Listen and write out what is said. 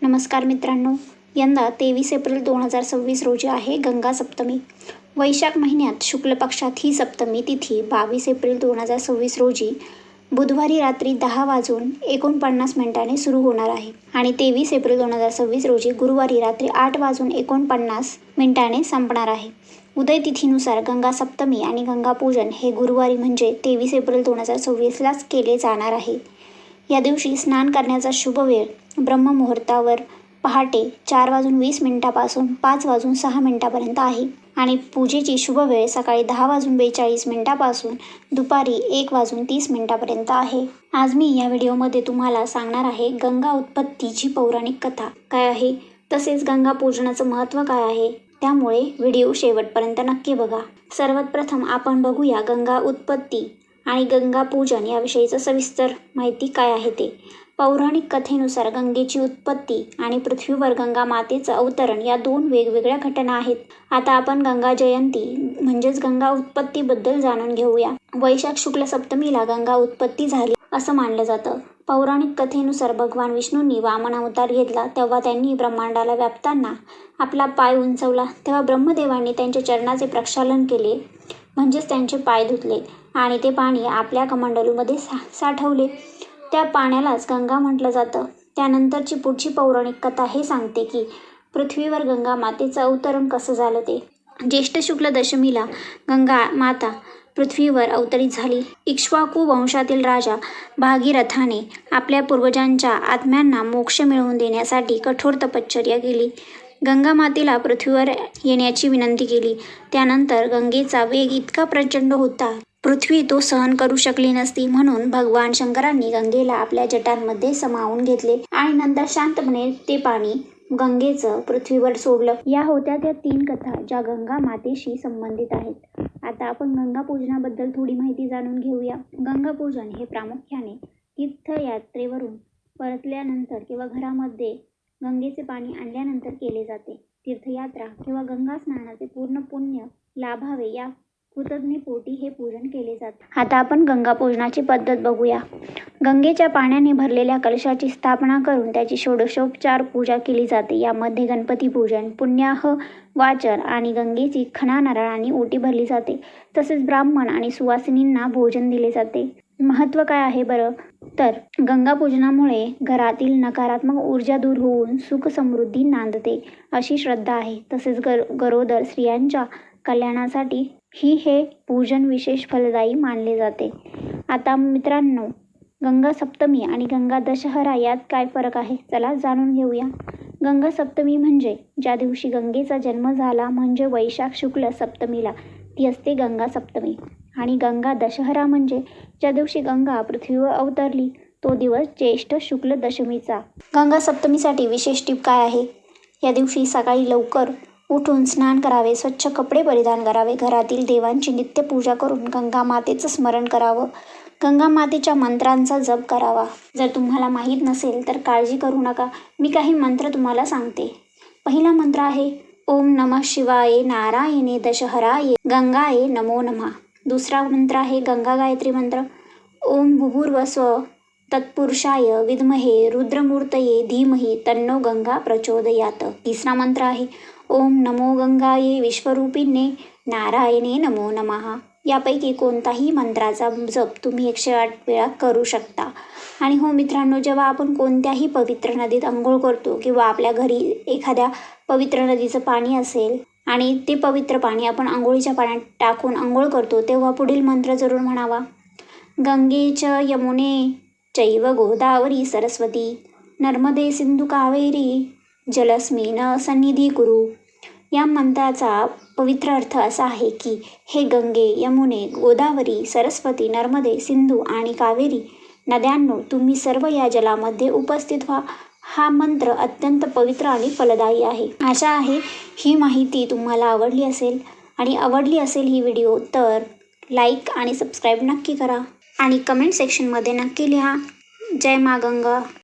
नमस्कार मित्रांनो, यंदा 23 एप्रिल 2026 रोजी आहे गंगा सप्तमी. वैशाख महिन्यात शुक्ल पक्षात ही सप्तमी तिथी 22 एप्रिल 2026 रोजी बुधवारी रात्री 10:49 सुरू होणार आहे आणि 23 एप्रिल 2026 रोजी गुरुवारी रात्री 8:49 संपणार आहे. उदय तिथीनुसार गंगा सप्तमी आणि गंगा पूजन हे गुरुवारी म्हणजे 23 एप्रिल 2026लाच केले जाणार आहे. या दिवशी स्नान करण्याचा शुभ वेळ ब्रह्ममुहूर्तावर पहाटे 4:20 पासून 5:06 आहे आणि पूजेची शुभ वेळ सकाळी 10:42 पासून दुपारी 1:30 आहे. आज मी या व्हिडिओमध्ये तुम्हाला सांगणार आहे गंगा उत्पत्तीची पौराणिक कथा काय आहे, तसेच गंगा पूजनाचं महत्त्व काय आहे. त्यामुळे व्हिडिओ शेवटपर्यंत नक्की बघा. सर्वात प्रथम आपण बघूया गंगा उत्पत्ती आणि गंगा पूजन याविषयीचं सविस्तर माहिती काय आहे ते. पौराणिक कथेनुसार गंगेची उत्पत्ती आणि पृथ्वीवर गंगा मातेचं अवतरण या दोन वेगवेगळ्या घटना आहेत. आता आपण गंगा जयंती म्हणजेच गंगा उत्पत्तीबद्दल जाणून घेऊया. वैशाख शुक्ल सप्तमीला गंगा उत्पत्ती झाली असं मानलं जातं. पौराणिक कथेनुसार भगवान विष्णूंनी वामन अवतार घेतला तेव्हा त्यांनी ब्रह्मांडाला व्यापताना आपला पाय उंचवला तेव्हा ब्रह्मदेवांनी त्यांच्या चरणाचे प्रक्षालन केले, म्हणजेच त्यांचे पाय धुतले आणि ते पाणी आपल्या कमंडलूमध्ये साठवले. त्या पाण्यालाच गंगा म्हटलं जातं. त्यानंतरची पुढची पौराणिक कथा हे सांगते की पृथ्वीवर गंगा मातेचं अवतरण कसं झालं ते. ज्येष्ठ शुक्ल दशमीला गंगा माता पृथ्वीवर अवतरित झाली. इक्ष्वाकू वंशातील राजा भागीरथाने आपल्या पूर्वजांच्या आत्म्यांना मोक्ष मिळवून देण्यासाठी कठोर तपश्चर्या केली. गंगा मातेला पृथ्वीवर येण्याची विनंती केली. त्यानंतर गंगेचा वेग इतका प्रचंड होता पृथ्वी तो सहन करू शकली नसती, म्हणून भगवान शंकरांनी गंगेला आपल्या जटांमध्ये समावून घेतले आणि नंतर शांतपणे ते पाणी गंगेचं पृथ्वीवर सोडलं. या होत्या त्या 3 कथा ज्या गंगा मातेशी संबंधित आहेत. आता आपण गंगा पूजनाबद्दल थोडी माहिती जाणून घेऊया. गंगा पूजन हे प्रामुख्याने तीर्थयात्रेवरून परतल्यानंतर किंवा घरामध्ये गंगेचे पाणी आणल्यानंतर केले जाते. तीर्थयात्रा किंवा गंगा स्नानाचे पूर्ण पुण्य लाभावे या कृतज्ञतेपोटी हे पूजन केले जाते. आता आपण गंगा पूजनाची पद्धत बघूया. गंगेच्या पाण्याने भरलेल्या कलशाची स्थापना करून त्याची षोडशोपचार पूजा केली जाते. यामध्ये गणपती पूजन, पुण्याह वाचन आणि गंगेची खणा नारळांनी ओटी भरली जाते. तसेच ब्राह्मण आणि सुवासिनींना भोजन दिले जाते. महत्त्व काय आहे बरं, तर गंगा पूजनामुळे घरातील नकारात्मक ऊर्जा दूर होऊन सुख समृद्धी नांदते अशी श्रद्धा आहे. तसेच गरोदर स्त्रियांच्या कल्याणासाठी हे पूजन विशेष फलदायी मानले जाते. आता मित्रांनो, गंगा सप्तमी आणि गंगा दशहरा यात काय फरक आहे, चला जाणून घेऊया. गंगा सप्तमी म्हणजे ज्या दिवशी गंगेचा जन्म झाला म्हणजे वैशाख शुक्ल सप्तमीला, ती असते गंगा सप्तमी. आणि गंगा दशहरा म्हणजे ज्या दिवशी गंगा पृथ्वीवर अवतरली तो दिवस ज्येष्ठ शुक्ल दशमीचा. गंगा सप्तमीसाठी विशेष टिप काय आहे, या दिवशी सकाळी लवकर उठून स्नान करावे, स्वच्छ कपडे परिधान करावे, घरातील देवांची नित्य पूजा करून गंगा मातेचं स्मरण करावं, गंगा मातेच्या मंत्रांचा जप करावा. जर तुम्हाला माहीत नसेल तर काळजी करू नका, मी काही मंत्र तुम्हाला सांगते. पहिला मंत्र आहे ओम नमः शिवाय नारायणे दशहराये गंगाये नमो नमः. दुसरा मंत्र आहे गंगा गायत्री मंत्र ओम भूर्भुवस्वः तत्पुरुषाय विद्महे रुद्रमूर्तये धीमहि तन्नो गंगा प्रचोदयात. तिसरा मंत्र आहे ओम नमो गंगाये विश्वरूपिणे नारायणे नमो नमः. यापैकी कोणताही मंत्राचा जप तुम्ही 108 वेळा करू शकता. आणि हो मित्रांनो, जेव्हा आपण कोणत्याही पवित्र नदीत अंघोळ करतो किंवा आपल्या घरी एखाद्या पवित्र नदीचं पाणी असेल आणि ते पवित्र पाणी आपण अंघोळीच्या पाण्यात टाकून अंघोळ करतो, तेव्हा पुढील मंत्र जरूर म्हणावा. गंगे च यमुने चैव गोदावरी सरस्वती नर्मदे सिंधू कावेरी जलस्मिन सन्निधी कुरु. या मंत्राचा पवित्र अर्थ असा आहे की हे गंगे, यमुने, गोदावरी, सरस्वती, नर्मदे, सिंधू आणि कावेरी नद्यांनो, तुम्ही सर्व या जलामध्ये उपस्थित व्हा. हा मंत्र अत्यंत पवित्र आणि फलदायी आहे. आशा आहे ही माहिती तुम्हाला आवडली असेल आणि आवडली असेल ही व्हिडिओ तर लाईक आणि सबस्क्राईब नक्की करा आणि कमेंट सेक्शनमध्ये नक्की लिहा. जय मा गंगा.